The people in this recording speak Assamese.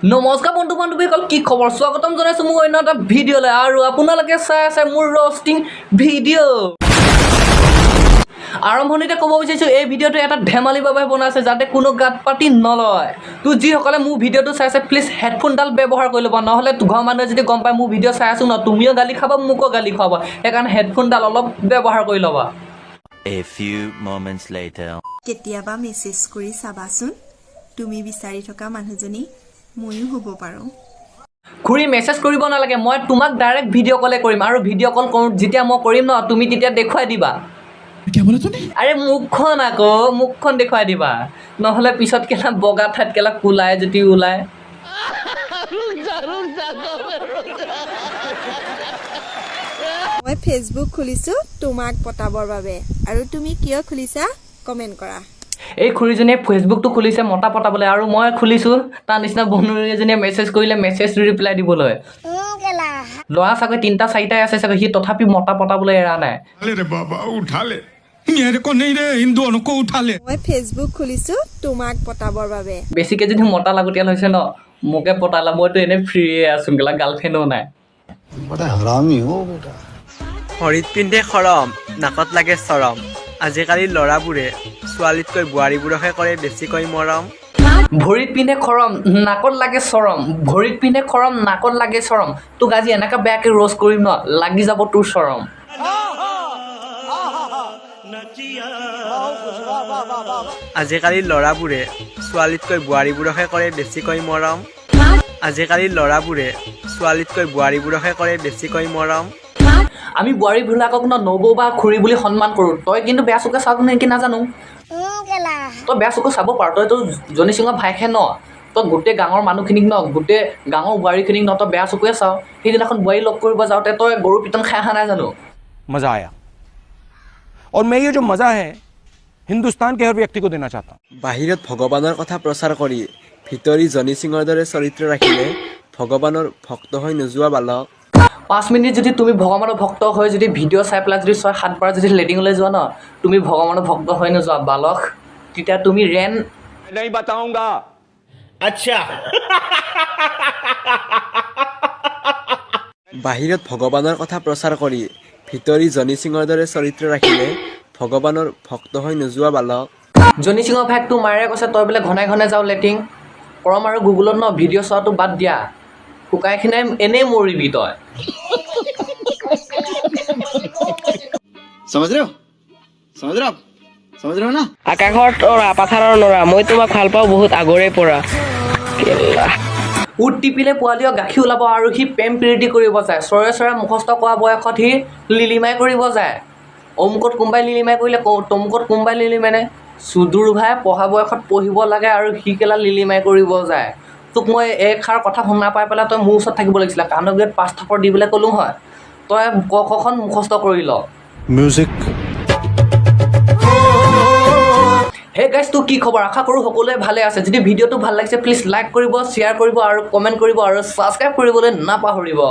নমস্কাৰ বন্ধু বান্ধৱীসকল, কি খবৰ? স্বাগতম জনাইছোঁ মোৰ অন্য এটা ভিডিঅ'লৈ। আৰু আপোনালোকে চাই আছে মোৰ ৰষ্টিং ভিডিঅ'। আৰম্ভণিতে ক'ব বিচাৰিছোঁ, এই ভিডিঅ'টো এটা ধেমালিৰ বাবে বনাইছে, যাতে কোনো গাত পাতি নলয়। তো যিসকলে মোৰ ভিডিঅ'টো চাইছে, প্লিজ হেডফোনডাল ব্যৱহাৰ কৰি ল'বা, নহ'লে ঘৰৰ মানুহে যদি গম পায় মোৰ ভিডিঅ' চাই আছোঁ ন, তুমিও গালি খাবা, মোকো গালি খুৱাবা। সেইকাৰণে হেডফোনডাল অলপ ব্যৱহাৰ কৰি ল'বা। A few moments later. কেতিয়াবা মেছেজ কৰি চাবাচোন, তুমি বিচাৰি থকা মানুহজনী ময়ো হ'ব পাৰোঁ। খুৰী মেছেজ কৰিব নালাগে, মই তোমাক ডাইৰেক্ট ভিডিঅ' কলে কৰিম। আৰু ভিডিঅ' কল কৰোঁ যেতিয়া মই কৰিম ন, তুমি তেতিয়া দেখুৱাই দিবা। আৰে মুখখন আকৌ, মুখখন দেখুৱাই দিবা, নহ'লে পিছত কেলা বগা ঠাইত কেলা কোলাই যদি ওলায়। মই ফেচবুক খুলিছোঁ তোমাক পতাবৰ বাবে, আৰু তুমি কিয় খুলিছা কমেণ্ট কৰা। এই খুৰীজনীয়ে ফেচবুকটো খুলিছে মতা পতাবলৈ, আৰু মই খুলিছোঁ তাৰ নিচিনা বন্ধু এজনীয়ে মেছেজ কৰিলে মেছেজ ৰিপ্লাই দিবলৈ। ল'ৰা চাগৈ 3-4টাই আছে চাগৈ, সি তথাপি মতা পতাবলৈ এৰা নাই। মই ফেচবুক খুলিছোঁ তোমাক পতাবৰ বাবে। বেছিকৈ যদি মতা লাগতিয়াল হৈছে ন, মোকে পতালা, মইতো এনেই ফ্ৰীয়ে আছোঁ, কেলা গাৰ্লফ্ৰেণ্ডো নাই। ভৰিত পিন্ধে খৰম, নাকত লাগে চৰম। আজিকালি ল'ৰাবোৰে ছোৱালীতকৈ বোৱাৰীবোৰকহে কৰে বেছিকৈ মৰম। ভৰিত পিন্ধে খৰম, নাকত লাগে চৰম। ভৰিত পিন্ধে খৰম, নাকত লাগে চৰম। তোক আজি এনেকৈ বেয়াকৈ ৰ'ষ্ট কৰিম ন, লাগি যাব তোৰ চৰম। আজিকালি ল'ৰাবোৰে ছোৱালীতকৈ বোৱাৰীবোৰকহে কৰে বেছিকৈ মৰম। আজিকালি ল'ৰাবোৰে ছোৱালীতকৈ বোৱাৰীবোৰকহে কৰে বেছিকৈ মৰম। আমি বোৱাৰীবিলাকক নবৌ বা খুৰী বুলি সন্মান কৰোঁ। তই কিন্তু বেয়া চকুৱে চাওক নেকি নাজানো। তই বেয়া চকু চাব পাৰ, তইতো জনি সিঙৰ ভাইকহে ন, তই গোটেই গাঁৱৰ মানুহখিনিক ন, গোটেই গাঁৱৰ বোৱাৰীখিনিক ন তই বেয়া চকুৱে চাওঁ। সেইদিনাখন বোৱাৰী লগ কৰিব যাওঁতে তই গৰু পিটন খাই অহা নাই জানো? मजा आया और मैं ये जो मजा है हिंदुस्तान के हर व्यक्ति को देना चाहता हूँ। বাহিৰত ভগৱানৰ কথা প্ৰচাৰ কৰি ভিতৰি জনি সিঙৰ দৰে চৰিত্ৰ ৰাখিলে ভগৱানৰ ভক্ত হৈ নোযোৱা বালক। 5 মিনিট যদি তুমি ভগৱানৰ ভক্ত হৈ যদি ভিডিঅ' চাই পেলাই যদি 6-7 বাৰ যদি লেটিঙলৈ যোৱা ন, তুমি ভগৱানৰ ভক্ত হৈ নোযোৱা বালক, তেতিয়া তুমি नहीं बताऊंगा। বাহিৰত ভগৱানৰ কথা প্ৰচাৰ কৰি ভিতৰি জনি সিঙৰ দৰে চৰিত্ৰ ৰাখিলে ভগৱানৰ ভক্ত হৈ নোযোৱা বালক। জনি সিঙৰ ভাইকটো মাৰে কৈছে তই বোলে ঘনাই ঘনাই যাওঁ লেটিং কৰম, আৰু গুগলত ন ভিডিঅ' চোৱাটো বাদ দিয়া, শুকাই খিনাই এনেই মৰিবি তই। আকাশৰ তৰা পাথাৰৰ নৰা, মই তোমাক ভাল পাওঁ বহুত আগৰে পৰা। উট টিপিলে পোৱালিও গাখীৰ ওলাব, আৰু সি প্ৰেম প্ৰীতি কৰিব যায়। চৰে চৰে মুখস্থ কৰা বয়সত সি লিলিমাই কৰিব যায়। অমুকত কোনোবাই লিলিমাই কৰিলে তমুকত কোনোবাই লিলিমাই নে। চুদুৰ ভাই পঢ়া বয়সত পঢ়িব লাগে, আৰু সি কেলা লিলিমাই কৰিব যায়। তোক মই এষাৰ কথা শুনা পাই পেলাই তই মোৰ ওচৰত থাকিব লাগিছিলে, কাণৰ গুৰিত 5 থাপৰ দি পেলাই ক'লোঁ হয়, তই ক-খখন মুখস্থ কৰি ল। म्यूजिक হে গাইজ, তোৰ কি খবৰ? আশা কৰোঁ সকলোৱে ভালে আছে। যদি ভিডিঅ'টো ভাল লাগিছে প্লিজ লাইক কৰিব, শ্বেয়াৰ কৰিব, আৰু কমেণ্ট কৰিব, আৰু ছাবস্ক্ৰাইব কৰিবলৈ নাপাহৰিব।